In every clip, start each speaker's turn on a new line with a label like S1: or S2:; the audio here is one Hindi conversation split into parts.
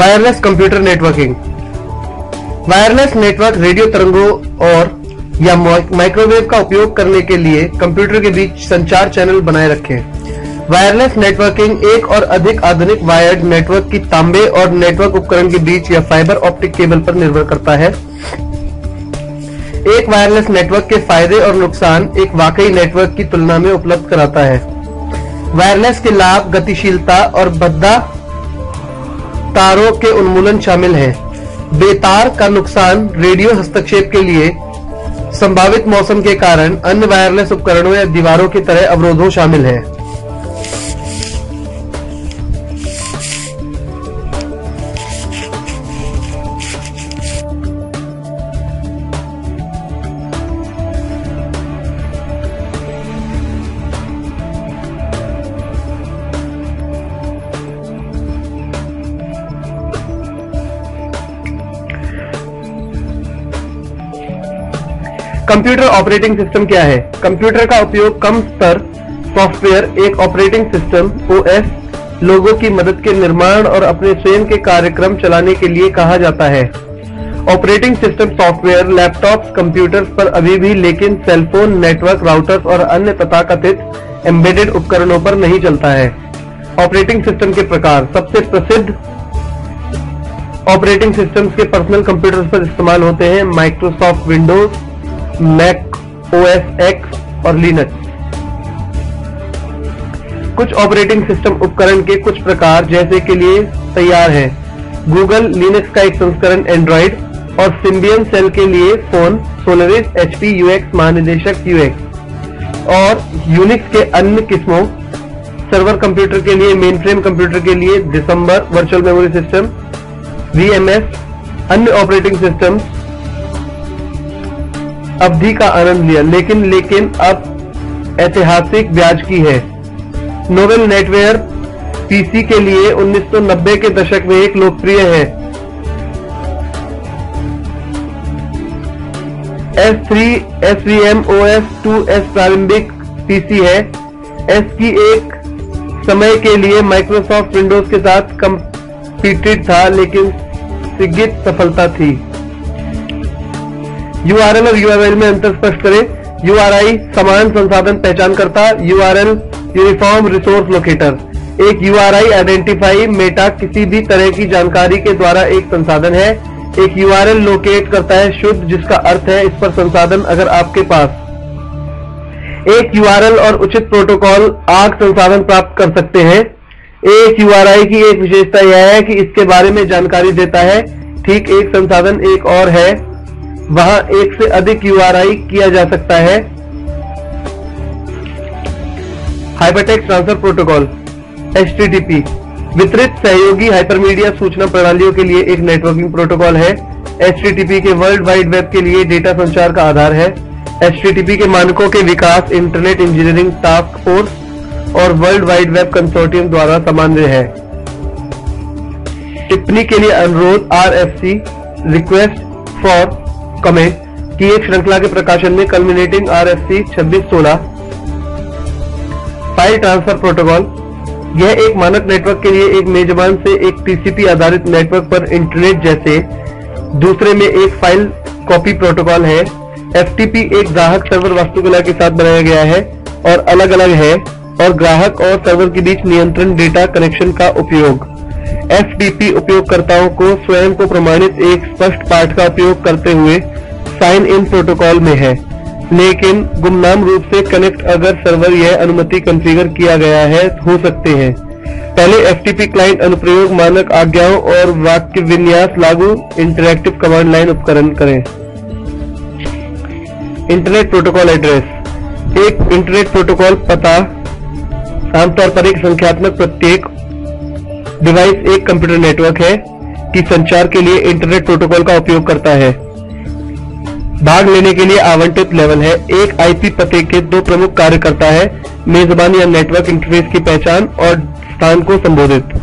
S1: Wireless computer networking. Wireless network radio तरंगों और या माइक्रोवेव का उपयोग करने के लिए कंप्यूटर के बीच संचार चैनल बनाए रखें। वायरलेस नेटवर्किंग एक और अधिक आधुनिक वायर्ड नेटवर्क की तांबे और नेटवर्क उपकरण के बीच या फाइबर ऑप्टिक केबल पर निर्भर करता है। एक वायरलेस नेटवर्क के फायदे और नुकसान एक वाकई नेटवर्क की तुलना में उपलब्ध कराता है। वायरलेस के लाभ गतिशीलता और भद्दा तारों के उन्मूलन शामिल है। बेतार का नुकसान रेडियो हस्तक्षेप के लिए संभावित मौसम के कारण अन्य वायरलेस उपकरणों या दीवारों की तरह अवरोधों शामिल है। कंप्यूटर ऑपरेटिंग सिस्टम क्या है? कंप्यूटर का उपयोग कम स्तर सॉफ्टवेयर एक ऑपरेटिंग सिस्टम OS लोगों की मदद के निर्माण और अपने स्वयं के कार्यक्रम चलाने के लिए कहा जाता है। Operating system software laptops, computers पर अभी भी, लेकिन सेलफोन, नेटवर्क, राउटर्स और अन्य तथाकथित एम्बेडेड उपकरणों पर नहीं चलता है। ऑपरेटिंग सिस्टम के प्रकार। सबसे प्रसिद्ध ऑपरेटिंग सिस्टम्स के पर्सनल कंप्यूटर्स पर इस्तेमाल होते हैं Microsoft Windows, Mac OS X और लिनक्स। कुछ ऑपरेटिंग सिस्टम उपकरण के कुछ प्रकार जैसे के लिए तैयार हैं। गूगल लिनक्स का एक संस्करण एंड्रॉइड और सिम्बियन सेल के लिए फोन, सोलरिस HP UX महानिदेशक UX और यूनिक्स के अन्य किस्मों, सर्वर कंप्यूटर के लिए, मेनफ्रेम कंप्यूटर के लिए दिसंबर वर्चुअल मेमोरी सिस्टम VMS। अन्य ऑपरेटिंग सिस्टम्स अवधि का आनंद लिया, लेकिन अब ऐतिहासिक ब्याज की है। नोवेल नेटवेयर PC के लिए 1990 के दशक में एक लोकप्रिय है। S3 SVM OS 2S प्रारंभिक PC है। S की एक समय के लिए माइक्रोसॉफ्ट विंडोज के साथ कंपीटेड था, लेकिन सीमित सफलता थी। URL और URL में अंतर स्पष्ट करें। URI समान संसाधन पहचानकर्ता, URL यूनिफॉर्म रिसोर्स लोकेटर। एक URI आइडेंटिफाई मेटा किसी भी तरह की जानकारी के द्वारा एक संसाधन है। एक URL लोकेट करता है शुद्ध, जिसका अर्थ है इस पर संसाधन अगर आपके पास एक URL और उचित प्रोटोकॉल आग संसाधन प्राप्त कर सकते हैं। एक URI की एक विशेषता यह है कि इसके बारे में जानकारी देता है। ठीक एक संसाधन एक और है, वहां एक से अधिक URI किया जा सकता है। हाइपरटेक्स्ट ट्रांसफर प्रोटोकॉल HTTP वितरित सहयोगी हाइपरमीडिया सूचना प्रणालियों के लिए एक नेटवर्किंग प्रोटोकॉल है। HTTP के वर्ल्ड वाइड वेब के लिए डेटा संचार का आधार है। HTTP के मानकों के विकास इंटरनेट इंजीनियरिंग टास्क फोर्स और वर्ल्ड वाइड वेब कंसोर्टियम द्वारा समन्वय है। टिप्पणी के लिए अनुरोध RFC रिक्वेस्ट फॉर कमेंट की एक श्रृंखला के प्रकाशन में culminating RFC 2616। File transfer protocol यह एक मानक नेटवर्क के लिए एक मेजबान से एक TCP आधारित नेटवर्क पर इंटरनेट जैसे दूसरे में एक फाइल कॉपी प्रोटोकॉल है। FTP एक ग्राहक सर्वर वास्तुकला के साथ बनाया गया है और अलग अलग है, और ग्राहक और सर्वर के बीच नियंत्रण डेटा कनेक्शन का उपयोग। FTP उपयोगकर्ताओं को स्वयं को प्रमाणित एक स्पष्ट पाठ का उपयोग करते हुए साइन इन प्रोटोकॉल में है, लेकिन गुमनाम रूप से कनेक्ट अगर सर्वर यह अनुमति कॉन्फ़िगर किया गया है हो सकते हैं। पहले FTP क्लाइंट अनुप्रयोग मानक आज्ञाओं और वाक्य विन्यास लागू इंटरैक्टिव कमांड लाइन उपकरण करें। इंटरनेट प्रोटोकॉल एड्रेस एक इंटरनेट प्रोटोकॉल पता आमतौर पर एक संख्यात्मक प्रत्येक डिवाइस एक कंप्यूटर नेटवर्क है कि संचार के लिए इंटरनेट प्रोटोकॉल का उपयोग करता है। भाग लेने के लिए आवंटित लेवल है। एक IP पते के दो प्रमुख कार्य करता है, मेजबान या नेटवर्क इंटरफेस की पहचान और स्थान को संबोधित।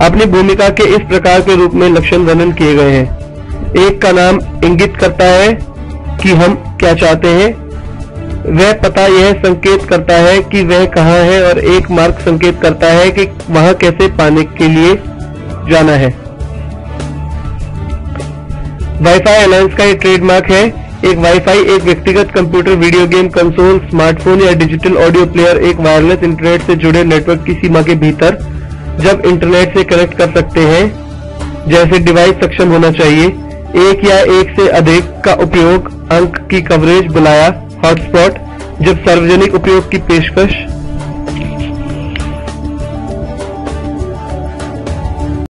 S1: अपनी भूमिका के इस प्रकार के रूप में लक्षण वर्णन किए गए हैं। एक का नाम इंगित करता है कि हम क्या चाहते हैं, वह पता यह संकेत करता है कि वह कहाँ है, और एक मार्ग संकेत करता है कि वहां कैसे पाने के लिए जाना है। वाईफाई अलायंस का ये ट्रेडमार्क है। एक वाईफाई एक व्यक्तिगत computer, video game console, smartphone या डिजिटल ऑडियो प्लेयर एक वायरलेस इंटरनेट से जुड़े नेटवर्क की सीमा के भीतर जब इंटरनेट से कनेक्ट कर सकते हैं, जैसे डिवाइस सक्षम होना चाहिए, एक या एक से अधिक का उपयोग, अंक की कवरेज, बुलाया, हॉटस्पॉट, जब सार्वजनिक उपयोग की पेशकश